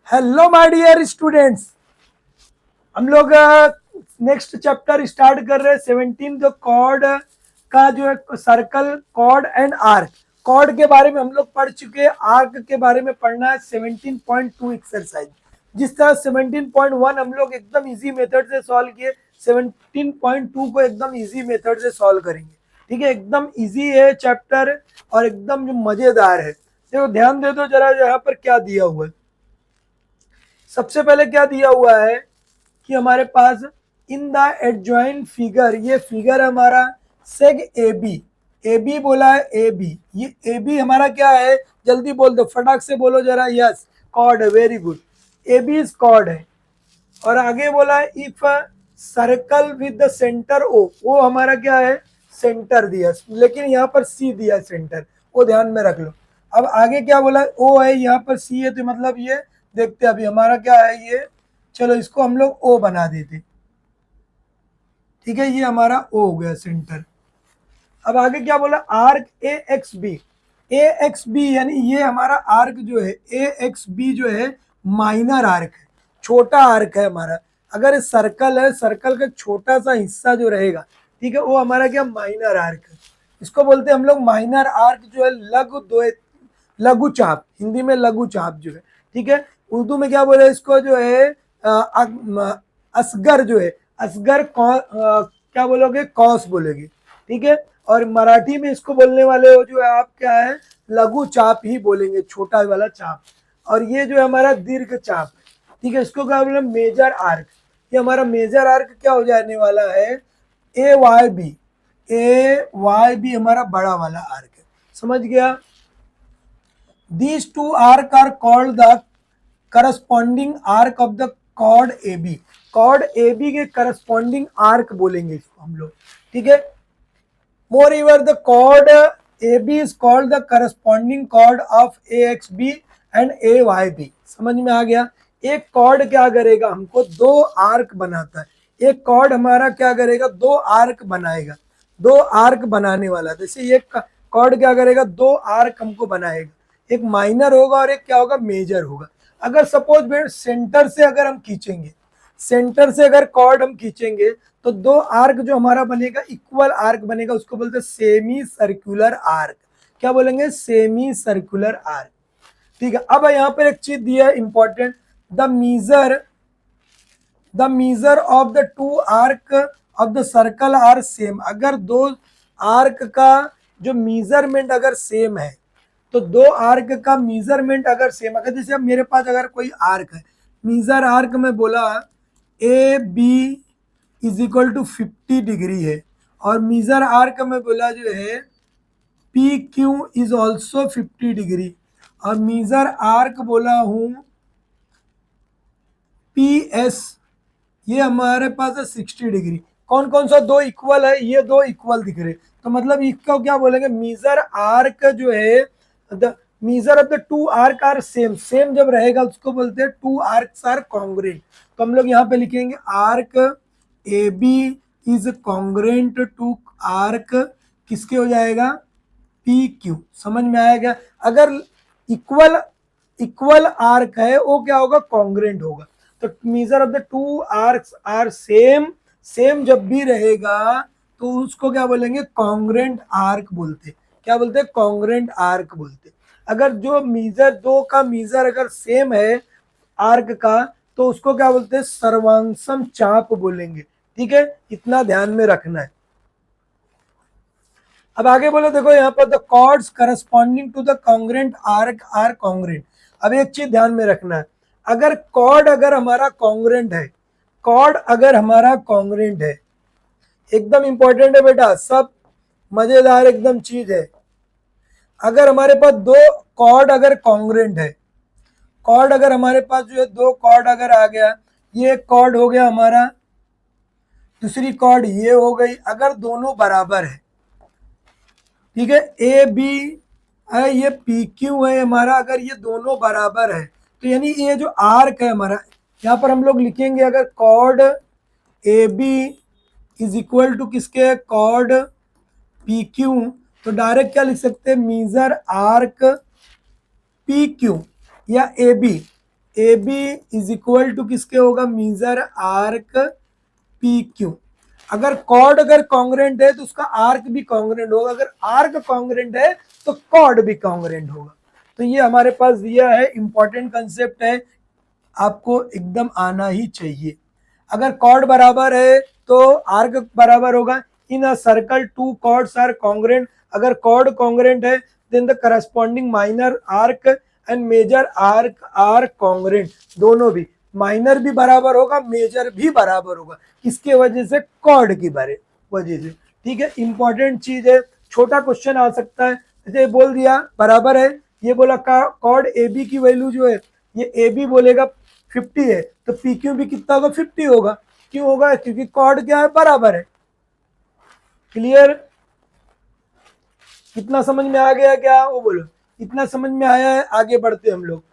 Hello my dear students. हम लोग next chapter start कर रहे हैं 17 जो कॉर्ड का जो है circle chord and arc. Chord के बारे में हम लोग पढ़ चुके हैं, आर्क के बारे में पढ़ना है 17.2 एक्सरसाइज। जिस तरह 17.1 हम लोग एकदम इजी मेथड से सॉल्व किए, 17.2 को एकदम इजी मेथड से सॉल्व करेंगे। ठीक है, एकदम इजी है चैप्टर और एकदम जो मजेदार है। देखो ध्यान दे दो जरा, यहाँ पर क्या दिया हुआ है। सबसे पहले क्या दिया हुआ है कि हमारे पास इन द एडजॉइंट फिगर, ये फिगर हमारा सेग ए बी, ए बी बोला है ए बी, ये ए बी हमारा क्या है, जल्दी बोल दो, फटाक से बोलो जरा। यस, कॉर्ड है, very good, A B is chord है। और आगे बोला है if circle with the centre O हमारा क्या है, सेंटर दिया, लेकिन यहाँ पर सी दिया सेंटर, वो ध्यान में रख लो। अब आगे क्या बोला, ओ है यहाँ पर, सी है, तो मतलब ये देखते हैं अभी हमारा क्या है ये। चलो इसको हम लोग ओ बना देते। ठीक है, ये हमारा ओ हो गया सेंटर। अब आगे क्या बोला, arc A X B, A X B यानी ये हमारा आर्क जो है, ए एक्स बी जो है माइनर आर्क है, छोटा आर्क है हमारा। अगर सर्कल है, सर्कल का छोटा सा हिस्सा जो रहेगा, ठीक है, वो हमारा क्या, माइनर आर्क है। इसको बोलते हैं हम लोग माइनर आर्क जो है लघु द्वय, लघु चाप, हिंदी में लघु चाप जो है। ठीक है, उर्दू में क्या बोले इसको जो है असगर जो है, असगर क्या बोलोगे, कौस बोलोगे। ठीक है, और मराठी में इसको बोलने वाले हो जो है आप क्या है, लघु चाप ही बोलेंगे, छोटा वाला चाप। और ये जो है हमारा दीर्घ चाप है। ठीक है, इसको क्या बोले, मेजर आर्क। ये हमारा मेजर आर्क क्या हो जाने वाला है, ए वाई बी, ए वाई बी हमारा बड़ा वाला आर्क है। समझ गया। These two arc are called the corresponding arc of the chord AB। chord AB के corresponding arc बोलेंगे इसको हम लोग। ठीक है, moreover the chord AB is called the corresponding chord of AXB and AYB। समझ में आ गया। एक कॉर्ड क्या करेगा, हमको दो आर्क बनाता है। एक कॉर्ड हमारा क्या करेगा, दो आर्क बनाएगा, दो आर्क बनाने वाला। जैसे ये कॉर्ड क्या करेगा, दो आर्क हमको बनाएगा, एक माइनर होगा और एक क्या होगा, मेजर होगा। अगर सपोज सेंटर से अगर हम खींचेंगे, सेंटर से अगर कॉर्ड हम खींचेंगे तो दो आर्क जो हमारा बनेगा, इक्वल आर्क बनेगा, उसको बोलते हैं सेमी सर्कुलर आर्क। क्या बोलेंगे, सेमी सर्कुलर आर्क। ठीक है, अब यहाँ पर एक चीज दिया है important, the measure of the two arc of the circle are same. अगर दो आर्क का जो मीजरमेंट अगर सेम है, तो दो आर्क का मीजरमेंट अगर सेम, अगर जैसे अब मेरे पास अगर कोई आर्क है, मीजर आर्क में बोला A B is equal to 50 degree है, और मीजर आर्क में बोला जो है P Q is also 50 degree, और मीजर आर्क बोला हूं पी एस, ये हमारे पास है 60 डिग्री। कौन कौन सा दो इक्वल है, ये दो इक्वल दिख रहे, तो मतलब इसको क्या बोलेंगे, मीजर आर्क जो है, the measure of the two arc are same, same जब रहेगा उसको बोलते हैं टू आर्क्स आर कॉन्ग्रेंट। तो हम लोग यहाँ पे लिखेंगे arc A B is congruent to arc किसके हो जाएगा, पी क्यू। समझ में आएगा। अगर इक्वल इक्वल आर्क है वो क्या होगा, कॉन्ग्रेंट होगा। तो measure of the two arcs are same, same जब भी रहेगा तो उसको क्या बोलेंगे, कॉन्ग्रेंट आर्क बोलते। क्या बोलते, कॉन्ग्रेंट आर्क बोलते। अगर जो मीजर दो का मीजर अगर सेम है आर्क का, तो उसको क्या बोलते हैं, सर्वांशम चाप बोलेंगे। ठीक है, इतना ध्यान में रखना है। अब आगे बोलो, देखो यहाँ पर the chords corresponding to the congruent arc are congruent. अब एक चीज ध्यान में रखना है, अगर कॉर्ड अगर हमारा कॉन्ग्रेंट है, कॉर्ड अगर हमारा कॉन्ग्रेंट है, एकदम इंपॉर्टेंट है बेटा, सब मजेदार एकदम चीज है। अगर हमारे पास दो कॉर्ड अगर कॉन्ग्रेंट है, कॉर्ड अगर हमारे पास जो है दो कॉर्ड अगर आ गया, ये कॉर्ड हो गया हमारा, दूसरी कॉर्ड ये हो गई, अगर दोनों बराबर है, ठीक है, ए बी है, ये पी क्यू है हमारा, अगर ये दोनों बराबर है, तो यानी ये जो आर्क है हमारा, यहाँ पर हम लोग लिखेंगे अगर chord A B is equal to किसके, कॉर्ड पी क्यू, तो डायरेक्ट क्या लिख सकते हैं, मीजर आर्क पी क्यू या A B A B is equal to किसके होगा, मेजर आर्क पी क्यू। अगर कॉर्ड अगर कॉन्ग्रेंट है तो उसका आर्क भी कॉन्ग्रेंट होगा, अगर आर्क कॉन्ग्रेंट है तो कॉर्ड भी कॉन्ग्रेंट होगा। तो ये हमारे पास दिया है, इंपॉर्टेंट कंसेप्ट है, आपको एकदम आना ही चाहिए। अगर कॉर्ड बराबर है तो आर्क बराबर होगा। In a circle two chords are congruent, अगर कॉर्ड कॉन्ग्रेंट है then the corresponding minor arc and major arc are congruent. दोनों भी, माइनर भी बराबर होगा, मेजर भी बराबर होगा, किसके वजह से, कॉर्ड की वजह से। ठीक है, इंपॉर्टेंट चीज है, छोटा क्वेश्चन आ सकता है। जैसे बोल दिया बराबर है, ये बोला कॉर्ड ए बी की वैल्यू जो है, ये ए बी बोलेगा 50 है तो पी क्यू भी कितना होगा, 50 होगा। क्यों होगा, क्योंकि कॉर्ड क्या है, बराबर है। क्लियर, कितना समझ में आ गया क्या, वो बोलो इतना समझ में आया है। आगे बढ़ते हम लोग,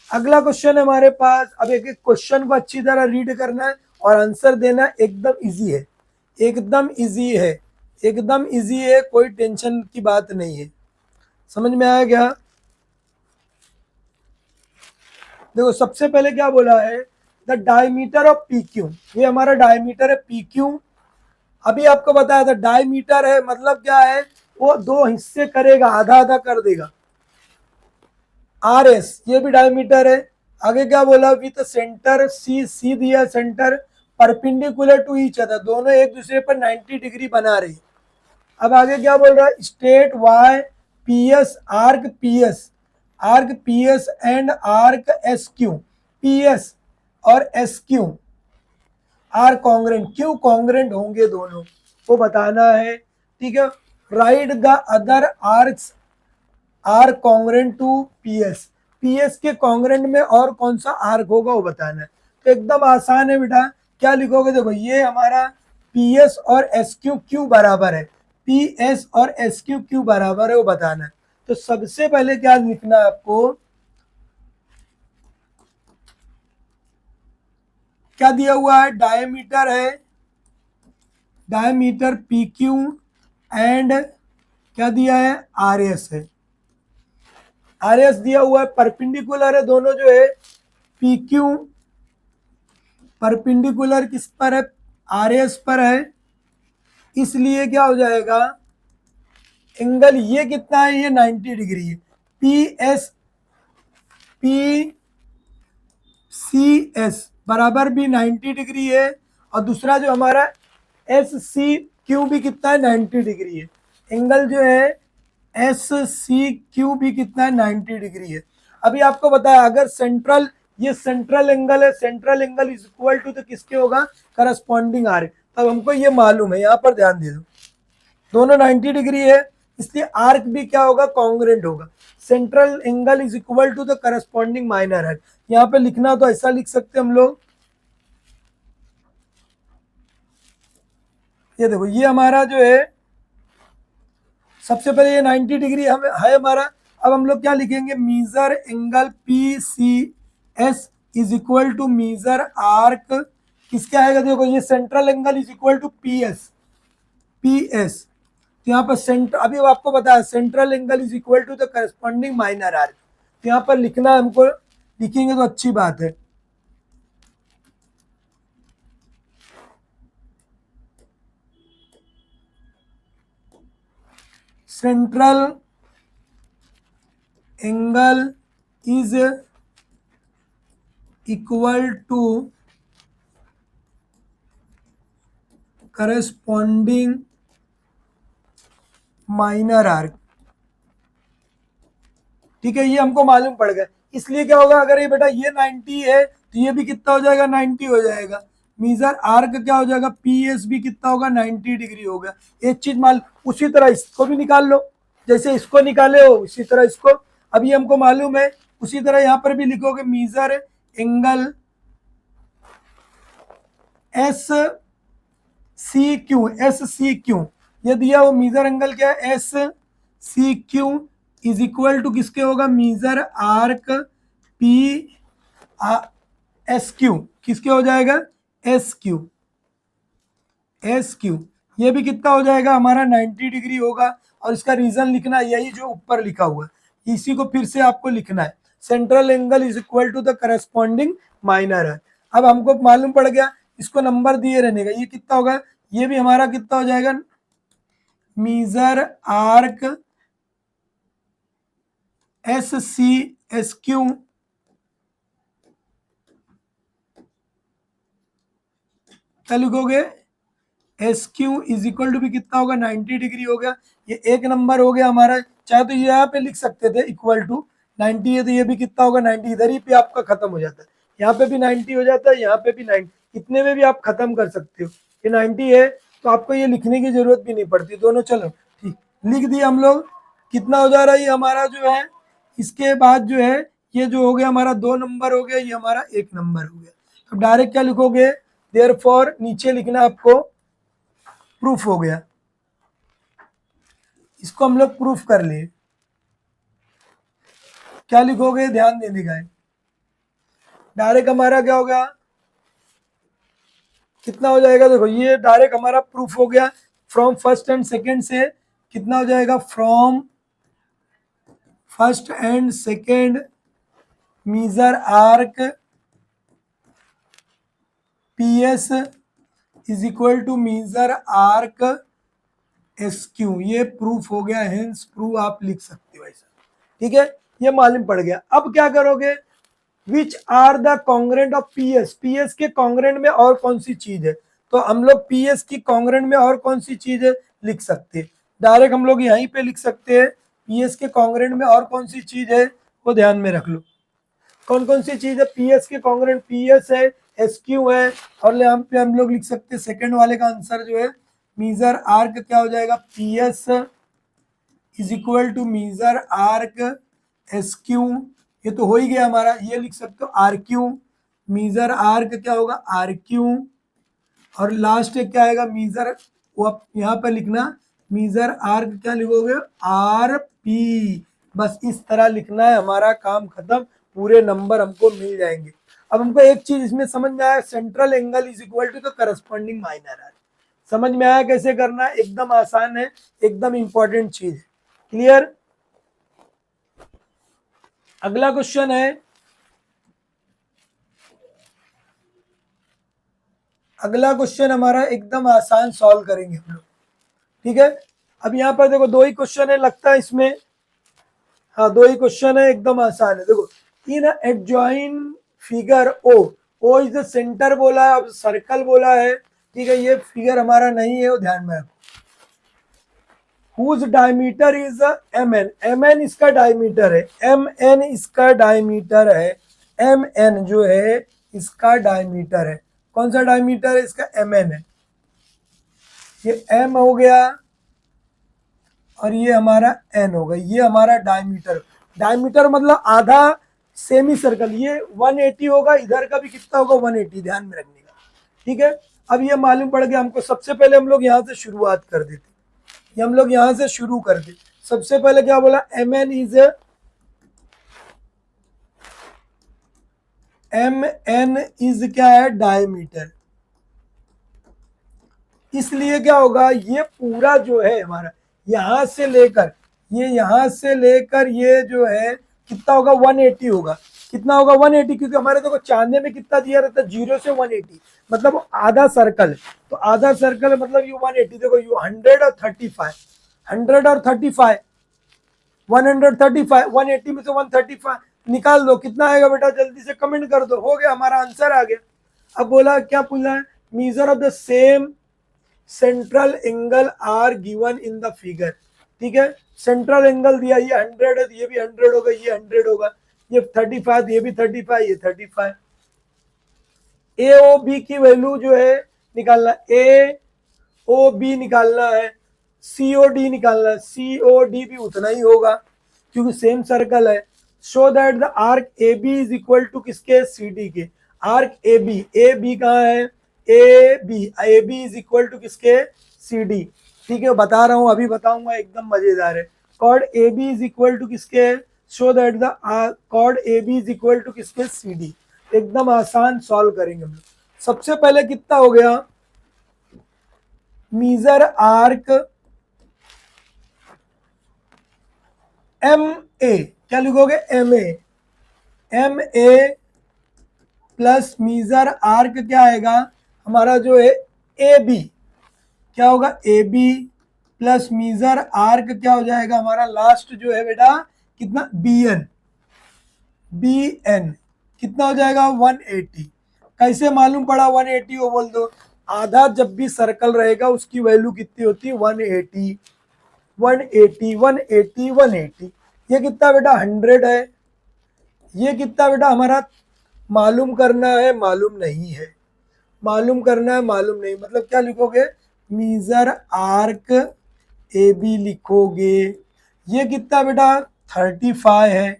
अगला क्वेश्चन है हमारे पास। अब एक एक क्वेश्चन को अच्छी तरह रीड करना है और आंसर देना, एकदम इजी है, एकदम इजी है, एकदम इजी है, कोई टेंशन की बात नहीं है। समझ में आया क्या, देखो सबसे पहले क्या बोला है, the diameter of P Q, ये हमारा डायमीटर है पी क्यू। अभी आपको बताया था डायमीटर है मतलब क्या है, वो दो हिस्से करेगा, आधा आधा कर देगा। आर एस, ये भी डायमीटर है। आगे क्या बोला, विथ सेंटर सी, सी दिया centre perpendicular to each other, दोनों एक दूसरे पर 90 डिग्री बना रही। अब आगे क्या बोल रहा है, state why P S arc P S, arc P S and arc S Q, P S और एस क्यू आर कॉन्ग्रेंट, क्यों कॉन्ग्रेंट होंगे दोनों, वो बताना है। ठीक है, write the other arcs are congruent to P S, P S के कॉन्ग्रेंट में और कौन सा आर्क होगा वो बताना है। तो एकदम आसान है बेटा, क्या लिखोगे, देखो ये हमारा पी एस और एस क्यू, क्यू बराबर है, पी एस और एस क्यू, क्यू बराबर है, वो बताना है। तो सबसे पहले क्या लिखना है आपको, क्या दिया हुआ है, डायमीटर है, डायमीटर पी क्यू एंड क्या दिया है, आर एस है, आर एस दिया हुआ है, परपेंडिकुलर है दोनों जो है, पी क्यू परपेंडिकुलर किस पर है, आर एस पर है, इसलिए क्या हो जाएगा, एंगल ये कितना है, ये 90 डिग्री है। P S P C S बराबर भी 90 डिग्री है, और दूसरा जो हमारा एस सी क्यू भी कितना है, 90 डिग्री है। एंगल जो है एस सी क्यू भी कितना है, 90 डिग्री है। अभी आपको बताया, अगर सेंट्रल, ये सेंट्रल एंगल है, central angle is equal to तो किसके होगा, करस्पॉन्डिंग आर्क। तब हमको ये मालूम है, यहाँ पर ध्यान दे दो, दोनों 90 डिग्री है, इसलिए आर्क भी क्या होगा, कॉन्ग्रेंट होगा। Central angle is equal to the corresponding minor arc. यहाँ पे लिखना तो ऐसा लिख सकते हम लोग, ये देखो ये हमारा जो है, सबसे पहले ये 90 डिग्री हमें है हमारा। अब हम लोग क्या लिखेंगे, measure angle P C S is equal to measure arc, किसके आएगा, देखो ये central angle is equal to P S, P S. तो यहाँ पर सेंटर, अभी आपको बताया central angle is equal to the corresponding minor arc, तो यहाँ पर लिखना हमको, लिखेंगे तो अच्छी बात है। Central angle is equal to corresponding minor arc. ठीक है, ये हमको मालूम पड़ गया। इसलिए क्या होगा, अगर ये बेटा ये 90 है तो ये भी कितना हो जाएगा, 90 हो जाएगा। मीजर आर्क क्या हो जाएगा, पी एस भी कितना होगा, 90 डिग्री होगा। एक चीज मान, उसी तरह इसको भी निकाल लो, जैसे इसको निकाले हो उसी तरह इसको, अभी हमको मालूम है, उसी तरह यहाँ पर भी लिखोगे measure angle S C Q, S C Q, ये दिया वो मीजर एंगल क्या है, S C Q is equal to किसके होगा, measure arc P S Q, किसके हो जाएगा, एस क्यू, एस क्यू, ये भी कितना हो जाएगा हमारा, 90 डिग्री होगा। और इसका रीजन लिखना है, यही जो ऊपर लिखा हुआ है, इसी को फिर से आपको लिखना है। Central angle is equal to the corresponding minor arc. अब हमको मालूम पड़ गया, इसको नंबर दिए रहने का, ये कितना होगा, ये भी हमारा कितना हो जाएगा, major arc S C S Q क्या लिखोगे, S Q is equal to भी कितना होगा, 90 डिग्री हो गया। ये एक नंबर हो गया हमारा, चाहे तो ये यहाँ पे लिख सकते थे इक्वल टू 90 है, तो ये भी कितना होगा 90, इधर ही पे आपका खत्म हो जाता है, यहाँ पे भी 90 हो जाता है, यहाँ पे भी 90, इतने में भी आप खत्म कर सकते हो। ये 90 है तो आपको ये लिखने की जरूरत भी नहीं पड़ती, दोनों चलो ठीक लिख दिए हम लोग। कितना हो जा रहा है ये हमारा जो है, इसके बाद जो है ये जो हो गया हमारा 2 नंबर हो गया, ये हमारा 1 नंबर हो गया। तो डायरेक्ट क्या लिखोगे, देयरफॉर नीचे लिखना आपको प्रूफ हो गया, इसको हम लोग प्रूफ कर लिए। क्या लिखोगे, ध्यान देने का है, डायरेक्ट हमारा क्या होगा, कितना हो जाएगा, देखो ये डायरेक्ट हमारा प्रूफ हो गया। फ्रॉम फर्स्ट एंड सेकंड से कितना हो जाएगा, from first and second major arc P S is equal to major arc S Q, ये प्रूफ हो गया, हेंस प्रूफ आप लिख सकते हो ऐसा, ठीक है, ये मालूम पड़ गया। अब क्या करोगे, which are the congruent of PS, PS के कॉन्ग्रेंट में और कौन सी चीज है, तो हम लोग पीएस की कॉन्ग्रेंट में और कौन सी चीज है लिख सकते हैं, डायरेक्ट हम लोग यहीं पे लिख सकते हैं, पीएस के कॉन्ग्रेंट में और कौन सी चीज है वो ध्यान में रख लो। कौन कौन सी चीज है, पीएस के कॉन्ग्रेंट पीएस है, एसक्यू है, और यहाँ पे हम लोग लिख सकते हैं सेकंड वाले का आंसर जो है मेजर आर्क क्या हो जाएगा, PS is equal to major arc S Q, ये तो हो ही गया हमारा, ये लिख सकते हो आर क्यू, मेजर आर्क क्या होगा आर क्यू, और लास्ट क्या आएगा मेजर, वो आप यहाँ पर लिखना मेजर आर्क क्या लिखोगे आर पी, बस इस तरह लिखना है, हमारा काम खत्म, पूरे नंबर हमको मिल जाएंगे। अब हमको एक चीज इसमें समझ में आया, central angle is equal to the corresponding minor arc, समझ में आया कैसे करना है, एकदम आसान है, एकदम इंपॉर्टेंट चीज है, क्लियर। अगला क्वेश्चन है, अगला क्वेश्चन हमारा एकदम आसान सॉल्व करेंगे हम लोग, ठीक है। अब यहाँ पर देखो 2 ही क्वेश्चन है लगता है इसमें, हाँ 2 ही क्वेश्चन है, एकदम आसान है। देखो in adjoin figure O is the centre बोला है, अब सर्कल बोला है, ठीक है, ये फिगर हमारा नहीं है वो ध्यान में रखो। Whose diameter is M N इसका डायमीटर है, एम एन इसका डायमीटर है, एम एन जो है इसका डायमीटर है, कौन सा डायमीटर है इसका, एम एन है, ये एम हो गया और ये हमारा एन हो गया, ये हमारा डायमीटर, डायमीटर मतलब आधा सेमी सर्कल, ये 180 होगा, इधर का भी कितना होगा 180, ध्यान में रखने का, ठीक है। अब ये मालूम पड़ गया हमको, सबसे पहले हम लोग यहाँ से शुरुआत कर देते, ये हम लोग यहां से शुरू कर दे। सबसे पहले क्या बोला, एम एन इज क्या है डायमीटर, इसलिए क्या होगा, ये पूरा जो है हमारा यहां से लेकर ये जो है कितना होगा 180 होगा, कितना होगा 180, क्योंकि हमारे देखो चांदे में कितना दिया रहता है 0 से 180, मतलब आधा सर्कल, तो आधा सर्कल मतलब ये 180, देखो ये 100 और 35, 100 और 35, 135, 180 में से 135 निकाल दो, कितना आएगा बेटा जल्दी से कमेंट कर दो, हो गया हमारा आंसर आ गया। अब बोला क्या पूछना है, major of the same central angle are given in the figure, ठीक है, सेंट्रल एंगल दिया, ये 100 है, ये भी 100 होगा, ये 100 होगा, ये 35, ये भी 35, ये 35, ए ओ बी की वैल्यू जो है निकालना, ए ओ बी निकालना है, सी ओ डी निकालना है, सी ओ डी भी उतना ही होगा क्योंकि सेम सर्कल है। Show that the arc A B is equal to किसके, सी डी के, आर्क ए बी कहाँ है, A B is equal to किसके, सी डी, ठीक है, बता रहा हूं अभी बताऊंगा, एकदम मजेदार है। Chord A B is equal to किसके, show that the chord A B is equal to किसके, सी डी, एकदम आसान सॉल्व करेंगे हम लोग। सबसे पहले कितना हो गया, मेजर आर्क एम ए, क्या लिखोगे M A, M A plus measure arc क्या आएगा हमारा जो है ए बी, क्या होगा A B plus measure arc क्या हो जाएगा हमारा लास्ट जो है बेटा कितना बी एन, बी एन कितना हो जाएगा 180। कैसे मालूम पड़ा 180 वो बोल दो, आधा जब भी सर्कल रहेगा उसकी वैल्यू कितनी होती है 180, 180 180 180। ये कितना बेटा 100 है, ये कितना बेटा हमारा मालूम करना है, मालूम नहीं है, मालूम करना है मालूम नहीं, मतलब क्या लिखोगे मीजर आर्क ए बी लिखोगे। ये कितना बेटा 35 है,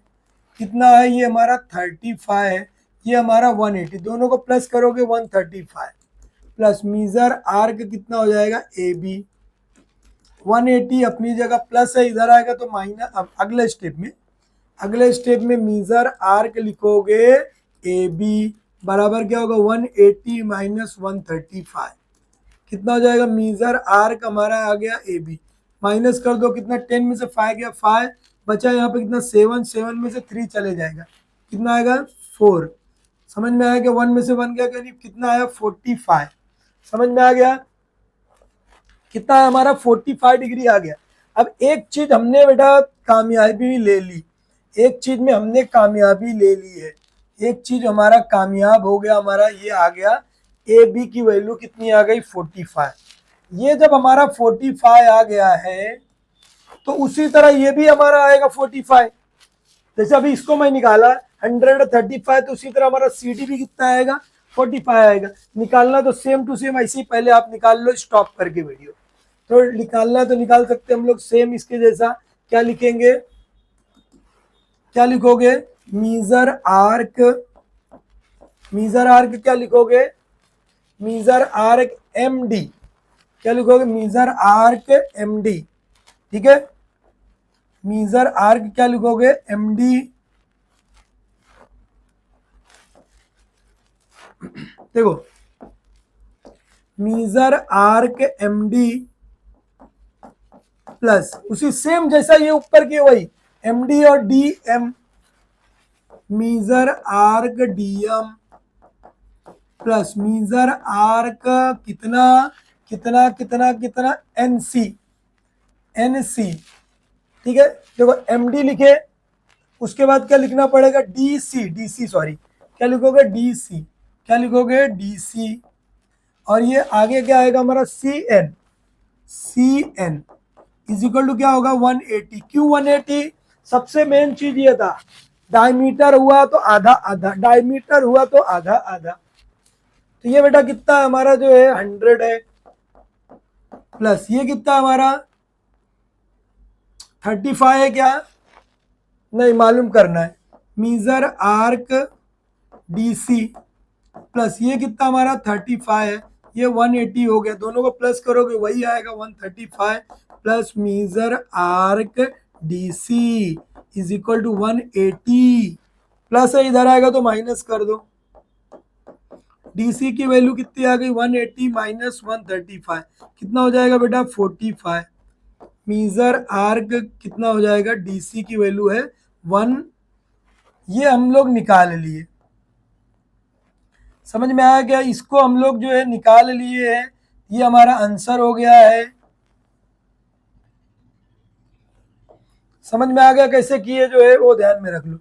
कितना है ये हमारा 35 है, ये हमारा 180, दोनों को प्लस करोगे 135 प्लस मीजर आर्क कितना हो जाएगा ए बी 180 अपनी जगह प्लस है, इधर आएगा तो माइनस। अब अगले स्टेप में, अगले स्टेप में मीजर आर्क लिखोगे ए बी बराबर क्या होगा 180 माइनस 135, कितना हो जाएगा मीजर आर्क हमारा आ गया ए बी, माइनस कर दो कितना 10 में से 5 गया 5 बचा, यहाँ पे कितना 7, 7 में से 3 चले जाएगा कितना आएगा 4, समझ में आया कि 1 में से 1 गया करीब कितना आया 45, समझ में आ गया कितना हमारा 45 डिग्री आ गया। अब एक चीज हमने बेटा कामयाबी ले ली, एक चीज में हमने कामयाबी ले ली है, एक चीज हमारा कामयाब हो गया, हमारा ये आ गया ए बी की वैल्यू कितनी आ गई 45। ये जब हमारा 45 आ गया है तो उसी तरह ये भी हमारा आएगा 45, जैसे अभी इसको मैं निकाला 135 तो उसी तरह हमारा सी डी भी कितना आएगा 45 आएगा। निकालना तो सेम टू सेम ऐसे ही पहले आप निकाल लो स्टॉप करके वीडियो, तो निकालना तो निकाल सकते हम लोग सेम इसके जैसा। क्या लिखेंगे, क्या लिखोगे मीजर आर्क, मीजर आर्क क्या लिखोगे मीजर आर्क एम डी, क्या लिखोगे मीजर आर्क एम डी, ठीक है मीजर आर्क क्या लिखोगे एम डी, देखो measure arc M D plus उसी सेम जैसा ये ऊपर की वही एम डी और D M, measure arc D M plus measure arc कितना कितना कितना कितना एन सी, एन सी, ठीक है देखो एम डी लिखे उसके बाद क्या लिखना पड़ेगा D C, D C sorry क्या लिखोगे डी सी, क्या लिखोगे डी सी, और ये आगे क्या आएगा हमारा C N, C N is equal to क्या होगा 180। क्यों 180, सबसे मेन चीज ये था डायमीटर हुआ तो आधा आधा, डायमीटर हुआ तो आधा आधा, तो ये बेटा कितना हमारा जो है 100 है प्लस ये कितना हमारा 35 है, क्या नहीं मालूम करना है measure arc D C plus ये कितना हमारा 35 है, ये 180 हो गया, दोनों को प्लस करोगे वही आएगा 135 plus measure arc D C is equal to 180, plus है इधर आएगा तो माइनस कर दो, डीसी की वैल्यू कितनी आ गई 180 माइनस 135 कितना हो जाएगा बेटा 45, मीजर आर्क कितना हो जाएगा डीसी की वैल्यू है 1, ये हम लोग निकाल लिए, समझ में आया क्या, इसको हम लोग जो है निकाल लिए है, ये हमारा आंसर हो गया है, समझ में आ गया कैसे किए जो है वो ध्यान में रख लो,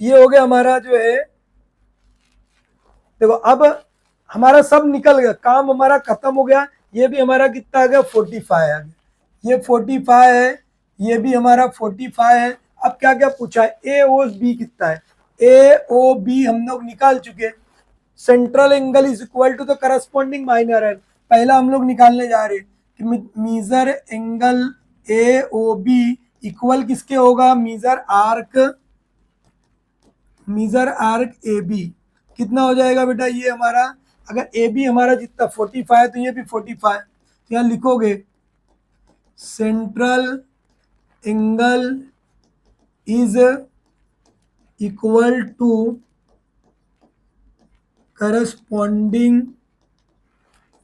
ये हो गया हमारा जो है, देखो अब हमारा सब निकल गया, काम हमारा खत्म हो गया, ये भी हमारा कितना आ गया 45 आ गया, ये 45 है, ये भी हमारा 45 है। अब क्या क्या पूछा है ए ओ बी कितना है, ए ओ बी हम लोग निकाल चुके, central angle is equal to the corresponding minor angle, पहला हम लोग निकालने जा रहे हैं कि measure angle A O B equal किसके होगा measure arc, measure arc A B कितना हो जाएगा बेटा, ये हमारा अगर ए बी हमारा जितना 45 है तो ये भी 45, यहाँ लिखोगे central angle is equal to corresponding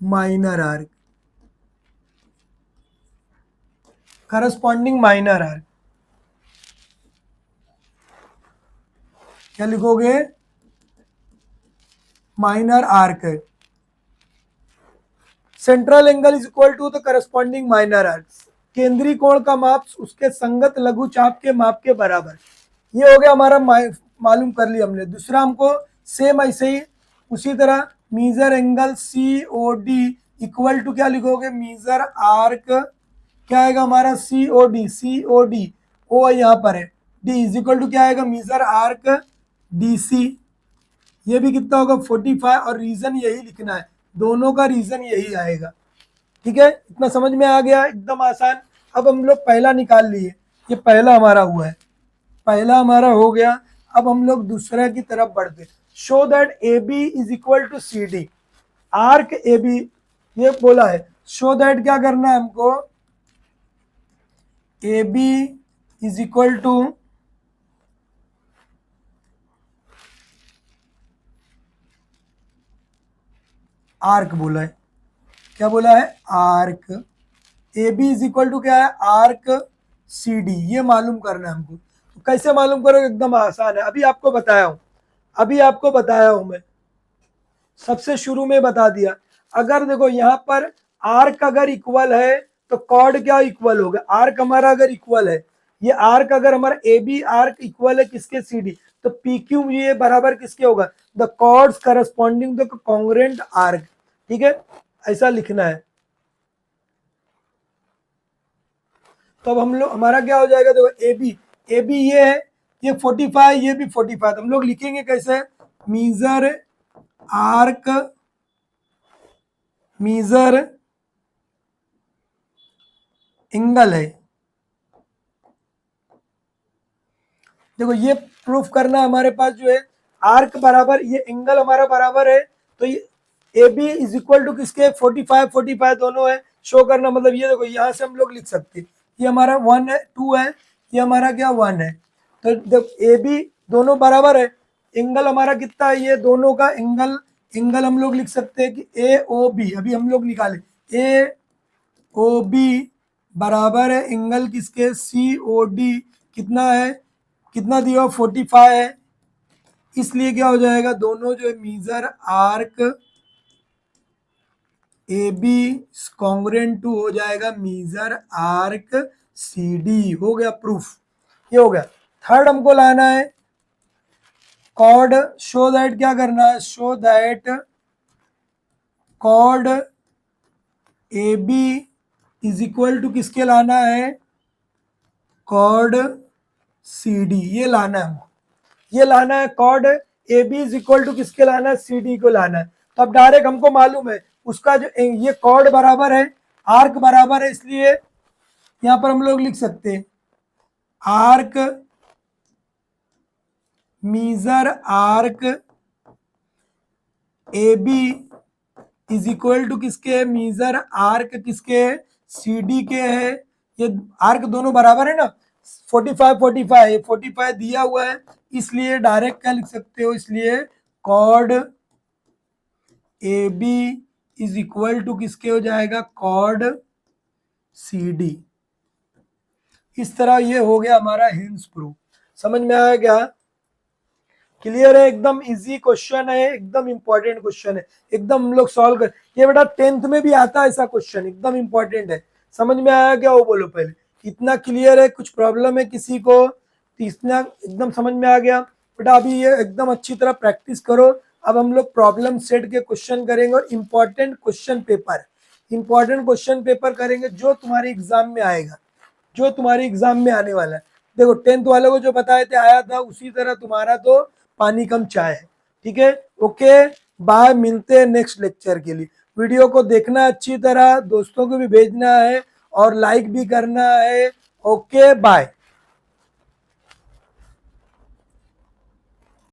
minor arc, corresponding minor arc, क्या लिखोगे, माइनर आर्क है। Central angle is equal to the corresponding minor arc, केंद्रीय कोण का माप उसके संगत लघु चाप के माप के बराबर। ये हो गया हमारा, मालूम कर लिया हमने। दूसरा हमको सेम ऐसे ही उसी तरह measure angle C O D equal to क्या लिखोगे, मीजर आर्क क्या आएगा हमारा, सी ओ डी, सी ओ डी ओ यहाँ पर है, डी इज इक्वल टू क्या आएगा, मीजर आर्क डी सी। ये भी कितना होगा 45, और रीजन यही लिखना है, दोनों का रीजन यही आएगा। ठीक है, इतना समझ में आ गया, एकदम आसान। अब हम लोग पहला निकाल लिए, ये पहला हमारा हुआ है, पहला हमारा हो गया। अब हम लोग दूसरा की तरफ बढ़ते, show that A B is equal to C D, arc A B ये बोला है। शो दैट क्या करना है हमको, A B is equal to arc बोला है, क्या बोला है, arc A B is equal to क्या है, आर्क सी डी, ये मालूम करना है हमको। तो कैसे मालूम करोगे, एकदम आसान है, अभी आपको बताया हूं, अभी आपको बताया हूं मैं, सबसे शुरू में बता दिया। अगर देखो यहाँ पर आर्क अगर इक्वल है तो कॉर्ड क्या इक्वल होगा, आर्क हमारा अगर इक्वल है, ये आर्क अगर हमारा ए बी आर्क इक्वल है किसके, सी डी, तो पी क्यू ये बराबर किसके होगा, the chords corresponding the congruent arc. ठीक है, ऐसा लिखना है। तो अब हम लोग हमारा क्या हो जाएगा, देखो ए बी ये है, ये 45, ये भी 45, हम लोग लिखेंगे कैसे, मीजर आर्क, मीजर एंगल है। देखो ये प्रूफ करना हमारे पास जो है, आर्क बराबर ये एंगल हमारा बराबर है, तो ये A B is equal to किसके, 45 45 दोनों है, शो करना। मतलब ये देखो यहाँ से हम लोग लिख सकते हैं, ये हमारा 1 है, 2 है, ये हमारा क्या 1 है, तो ए बी दोनों बराबर है, एंगल हमारा कितना है, ये दोनों का एंगल, एंगल हम लोग लिख सकते हैं कि ए ओ बी, अभी हम लोग निकाले, ए ओ बी बराबर है एंगल किसके, सी ओ डी, कितना है, कितना दिया 45 है, इसलिए क्या हो जाएगा, दोनों जो है measure arc A B congruent to हो जाएगा मीजर आर्क सी डी, हो गया प्रूफ, ये हो गया। थर्ड हमको लाना है कॉर्ड, शो दैट क्या करना है, show that chord A B is equal to किसके लाना है, कॉर्ड सी डी, ये लाना है हमको, ये लाना है, chord A B is equal to किसके लाना है, सी डी को लाना है। तो अब डायरेक्ट हमको मालूम है उसका जो ये कॉर्ड बराबर है, आर्क बराबर है, इसलिए यहां पर हम लोग लिख सकते हैं arc measure arc A B is equal to किसके, मीजर आर्क किसके, सी डी के है। ये आर्क दोनों बराबर है ना, 45 45 45 दिया हुआ है, इसलिए डायरेक्ट क्या लिख सकते हो, इसलिए chord A B is equal to किसके हो जाएगा, कॉर्ड सी डी। इस तरह ये हो गया हमारा हिंस प्रूफ। समझ में आया क्या, क्लियर है, एकदम इजी क्वेश्चन है, एकदम इंपॉर्टेंट क्वेश्चन है, एकदम हम लोग सॉल्व कर, ये बेटा 10th में भी आता है ऐसा क्वेश्चन, एकदम इंपॉर्टेंट है। समझ में आया क्या, वो बोलो पहले, इतना क्लियर है, कुछ प्रॉब्लम है किसी को, तो इतना एकदम समझ में आ गया बेटा। अभी ये एकदम अच्छी तरह प्रैक्टिस करो। अब हम लोग प्रॉब्लम सेट के क्वेश्चन करेंगे और इंपॉर्टेंट क्वेश्चन पेपर करेंगे जो तुम्हारे एग्जाम में आएगा, जो तुम्हारे एग्जाम में आने वाला है। देखो 10th वालों को जो बताए थे आया था, उसी तरह तुम्हारा तो पानी कम चाय है। ठीक है, ओके बाय, मिलते हैं नेक्स्ट लेक्चर के लिए। वीडियो को देखना अच्छी तरह, दोस्तों को भी भेजना है और लाइक भी करना है। Okay bye.